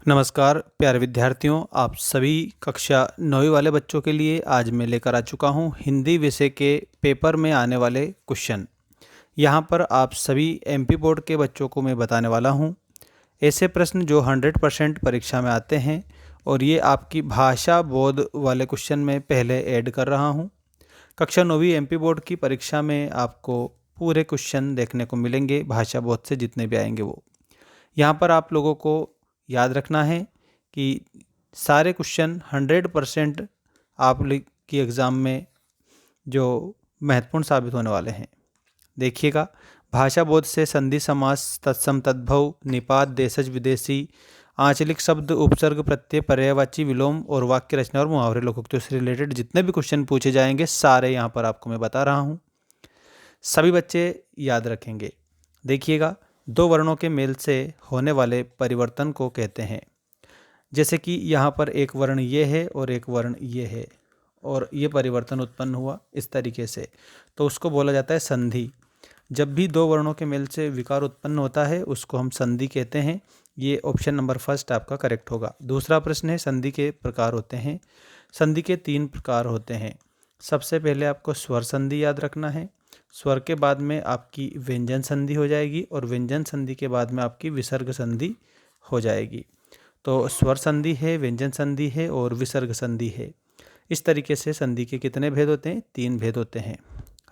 नमस्कार प्यारे विद्यार्थियों, आप सभी कक्षा 9वीं वाले बच्चों के लिए आज मैं लेकर आ चुका हूं हिंदी विषय के पेपर में आने वाले क्वेश्चन। यहां पर आप सभी एमपी बोर्ड के बच्चों को मैं बताने वाला हूं ऐसे प्रश्न जो 100% परीक्षा में आते हैं, और ये आपकी भाषा बोध वाले क्वेश्चन में पहले ऐड कर रहा हूं। कक्षा 9वीं एमपी बोर्ड की परीक्षा में आपको पूरे क्वेश्चन देखने को मिलेंगे, भाषा बोध से जितने भी आएंगे वो। यहाँ पर आप लोगों को याद रखना है कि सारे क्वेश्चन 100% आप की एग्ज़ाम में जो महत्वपूर्ण साबित होने वाले हैं। देखिएगा, भाषा बोध से संधि समास, तत्सम तद्भव, निपात, देशज विदेशी, आंचलिक शब्द, उपसर्ग, प्रत्यय, पर्यायवाची, विलोम और वाक्य रचना और मुहावरे लोकोक्तियों से रिलेटेड जितने भी क्वेश्चन पूछे जाएंगे सारे यहाँ पर आपको मैं बता रहा हूँ। सभी बच्चे याद रखेंगे। देखिएगा, दो वर्णों के मेल से होने वाले परिवर्तन को कहते हैं। जैसे कि यहाँ पर एक वर्ण ये है और एक वर्ण ये है, और ये परिवर्तन उत्पन्न हुआ इस तरीके से, तो उसको बोला जाता है संधि। जब भी दो वर्णों के मेल से विकार उत्पन्न होता है उसको हम संधि कहते हैं। ये ऑप्शन नंबर फर्स्ट आपका करेक्ट होगा। दूसरा प्रश्न है, संधि के प्रकार होते हैं। संधि के 3 प्रकार होते हैं। सबसे पहले आपको स्वर संधि याद रखना है। स्वर के बाद में आपकी व्यंजन संधि हो जाएगी, और व्यंजन संधि के बाद में आपकी विसर्ग संधि हो जाएगी। तो स्वर संधि है, व्यंजन संधि है और विसर्ग संधि है। इस तरीके से संधि के कितने भेद होते हैं? 3 भेद होते हैं।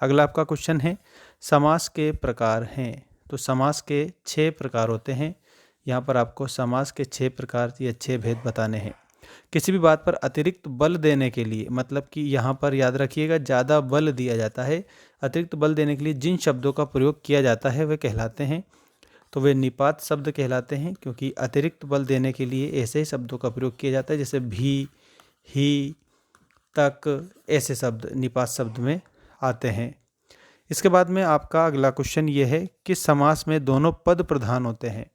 अगला आपका क्वेश्चन है, समास के प्रकार हैं। तो समास के 6 प्रकार होते हैं। यहाँ पर आपको समास के 6 प्रकार या 6 भेद बताने हैं। किसी भी बात पर अतिरिक्त बल देने के लिए, मतलब कि यहाँ पर याद रखिएगा ज़्यादा बल दिया जाता है। अतिरिक्त बल देने के लिए जिन शब्दों का प्रयोग किया जाता है वे कहलाते हैं, तो वे निपात शब्द कहलाते हैं, क्योंकि अतिरिक्त बल देने के लिए ऐसे शब्दों का प्रयोग किया जाता है जैसे भी, ही, तक, ऐसे शब्द निपात शब्द में आते हैं। इसके बाद में आपका अगला क्वेश्चन ये है कि समास में दोनों पद प्रधान होते हैं।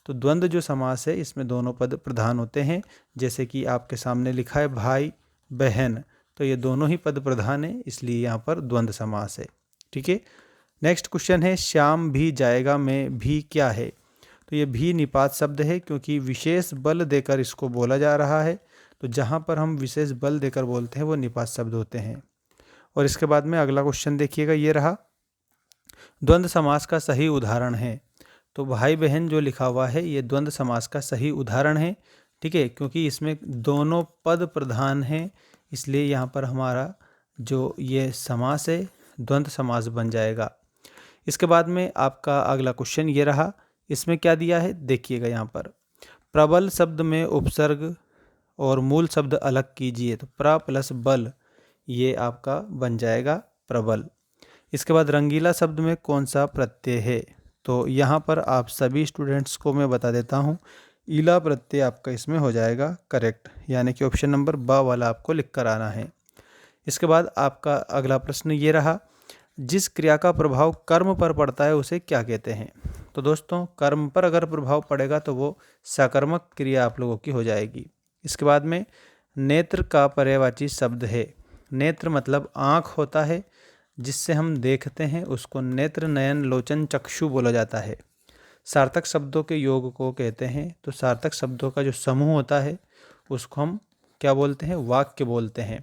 तो द्वंद्व जो समास है इसमें दोनों पद प्रधान होते हैं। जैसे कि आपके सामने लिखा है भाई बहन, तो ये दोनों ही पद प्रधान है, इसलिए यहाँ पर द्वंद्व समास है। ठीक है। नेक्स्ट क्वेश्चन है, श्याम भी जाएगा में भी क्या है? तो ये भी निपात शब्द है, क्योंकि विशेष बल देकर इसको बोला जा रहा है। तो जहाँ पर हम विशेष बल देकर बोलते हैं वो निपात शब्द होते हैं। और इसके बाद में अगला क्वेश्चन देखिएगा, ये रहा, द्वंद्व समास का सही उदाहरण है। तो भाई बहन जो लिखा हुआ है ये द्वंद्व समास का सही उदाहरण है। ठीक है, क्योंकि इसमें दोनों पद प्रधान हैं, इसलिए यहाँ पर हमारा जो ये समास है द्वंद्व समास बन जाएगा। इसके बाद में आपका अगला क्वेश्चन ये रहा, इसमें क्या दिया है देखिएगा। यहाँ पर प्रबल शब्द में उपसर्ग और मूल शब्द अलग कीजिए। तो प्र प्लस बल, ये आपका बन जाएगा प्रबल। इसके बाद रंगीला शब्द में कौन सा प्रत्यय है? तो यहाँ पर आप सभी स्टूडेंट्स को मैं बता देता हूँ, ईला प्रत्यय आपका इसमें हो जाएगा करेक्ट, यानी कि ऑप्शन नंबर ब वाला आपको लिख कर आना है। इसके बाद आपका अगला प्रश्न ये रहा, जिस क्रिया का प्रभाव कर्म पर पड़ता है उसे क्या कहते हैं? तो दोस्तों, कर्म पर अगर प्रभाव पड़ेगा तो वो सकर्मक क्रिया आप लोगों की हो जाएगी। इसके बाद में नेत्र का पर्यायवाची शब्द है। नेत्र मतलब आँख होता है, जिससे हम देखते हैं उसको नेत्र, नयन, लोचन, चक्षु बोला जाता है। सार्थक शब्दों के योग को कहते हैं। तो सार्थक शब्दों का जो समूह होता है उसको हम क्या बोलते हैं? वाक्य बोलते हैं।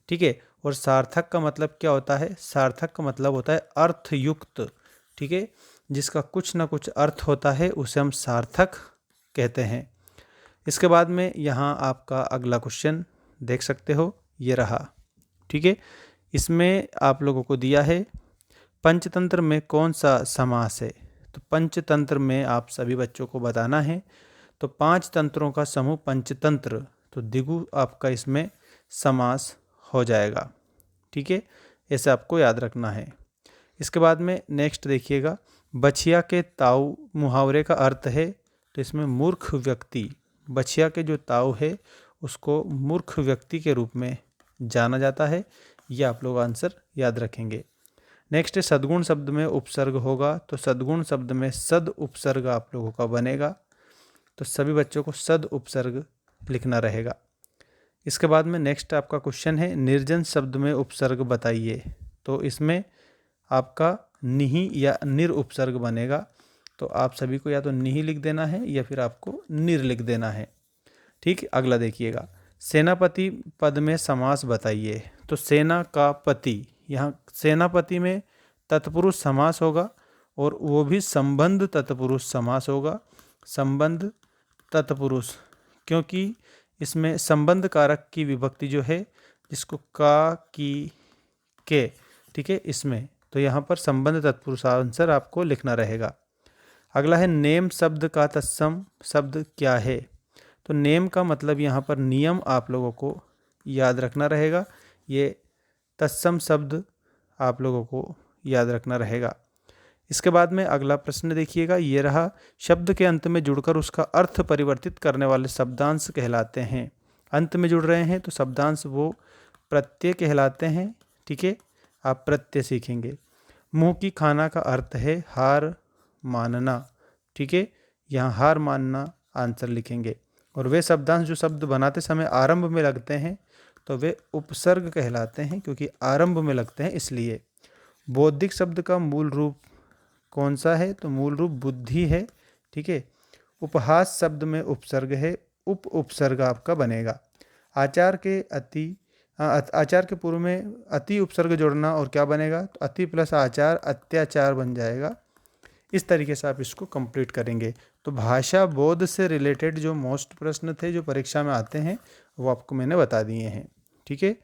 ठीक है। और सार्थक का मतलब क्या होता है? सार्थक का मतलब होता है अर्थयुक्त। ठीक है, जिसका कुछ ना कुछ अर्थ होता है उसे हम सार्थक कहते हैं। इसके बाद में यहाँ आपका अगला क्वेश्चन देख सकते हो, ये रहा। ठीक है, इसमें आप लोगों को दिया है, पंचतंत्र में कौन सा समास है? तो पंचतंत्र में आप सभी बच्चों को बताना है। तो 5 तंत्रों का समूह पंचतंत्र, तो द्विगु आपका इसमें समास हो जाएगा। ठीक है, ऐसे आपको याद रखना है। इसके बाद में नेक्स्ट देखिएगा, बछिया के ताऊ मुहावरे का अर्थ है। तो इसमें मूर्ख व्यक्ति, बछिया के जो ताऊ है उसको मूर्ख व्यक्ति के रूप में जाना जाता है। यह आप लोग आंसर याद रखेंगे। नेक्स्ट है, सद्गुण शब्द में उपसर्ग होगा। तो सद्गुण शब्द में सद उपसर्ग आप लोगों का बनेगा। तो सभी बच्चों को सद उपसर्ग लिखना रहेगा। इसके बाद में नेक्स्ट आपका क्वेश्चन है, निर्जन शब्द में उपसर्ग बताइए। तो इसमें आपका निहि या निर उपसर्ग बनेगा। तो आप सभी को या तो निहि लिख देना है या फिर आपको निर लिख देना है। ठीक, अगला देखिएगा, सेनापति पद में समास बताइए। तो सेना का पति, यहाँ सेनापति में तत्पुरुष समास होगा और वो भी संबंध तत्पुरुष समास होगा। संबंध तत्पुरुष, क्योंकि इसमें संबंध कारक की विभक्ति जो है जिसको का की के, ठीक है, इसमें तो यहाँ पर संबंध तत्पुरुष आंसर आपको लिखना रहेगा। अगला है नेम शब्द का तत्सम शब्द क्या है। तो नेम का मतलब यहाँ पर नियम आप लोगों को याद रखना रहेगा। ये तत्सम शब्द आप लोगों को याद रखना रहेगा। इसके बाद में अगला प्रश्न देखिएगा, ये रहा, शब्द के अंत में जुड़कर उसका अर्थ परिवर्तित करने वाले शब्दांश कहलाते हैं। अंत में जुड़ रहे हैं तो शब्दांश वो प्रत्यय कहलाते हैं। ठीक है, आप प्रत्यय सीखेंगे। मुंह की खाना का अर्थ है हार मानना। ठीक है, यहाँ हार मानना आंसर लिखेंगे। और वे शब्दांश जो शब्द बनाते समय आरंभ में लगते हैं तो वे उपसर्ग कहलाते हैं, क्योंकि आरंभ में लगते हैं इसलिए। बौद्धिक शब्द का मूल रूप कौन सा है। तो मूल रूप बुद्धि है। ठीक है, उपहास शब्द में उपसर्ग है, उपसर्ग आपका बनेगा। आचार के पूर्व में अति उपसर्ग जोड़ना और क्या बनेगा, तो अति प्लस आचार अत्याचार बन जाएगा। इस तरीके से आप इसको कंप्लीट करेंगे। तो भाषा बोध से रिलेटेड जो मोस्ट प्रश्न थे जो परीक्षा में आते हैं वो आपको मैंने बता दिए हैं। ठीक है।